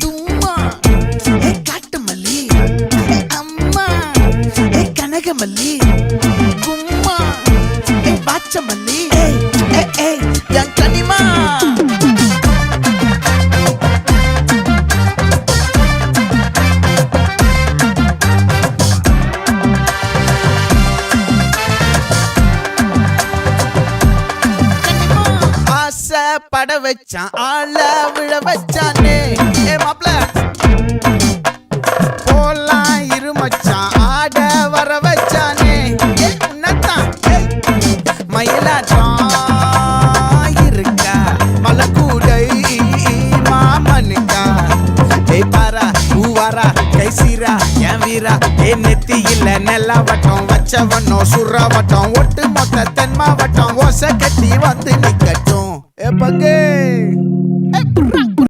தும்மா காட்டு மல்லி அம்மா கனகமல்லி கும்மா பாச்ச மல்லி என் கனிமா பட வச்சான் ஆள விழ வச்சானே மாப்ள போலாம் இருமச்சான் ஆட வர வச்சானே உன்னத்தான் மயிலாட்டம் இருக்கா மலக்கூடை மாமனுக்கா பாரா பூவாரா கைசீரா என் வீரா நெத்தி இல்ல நெல்லா வட்டம் வச்சவனோ சுறா வட்டம் ஒட்டு மொத்த தென் மாவட்டம் ஓசை கட்டி வந்து நிக்கட்டும் பங்கே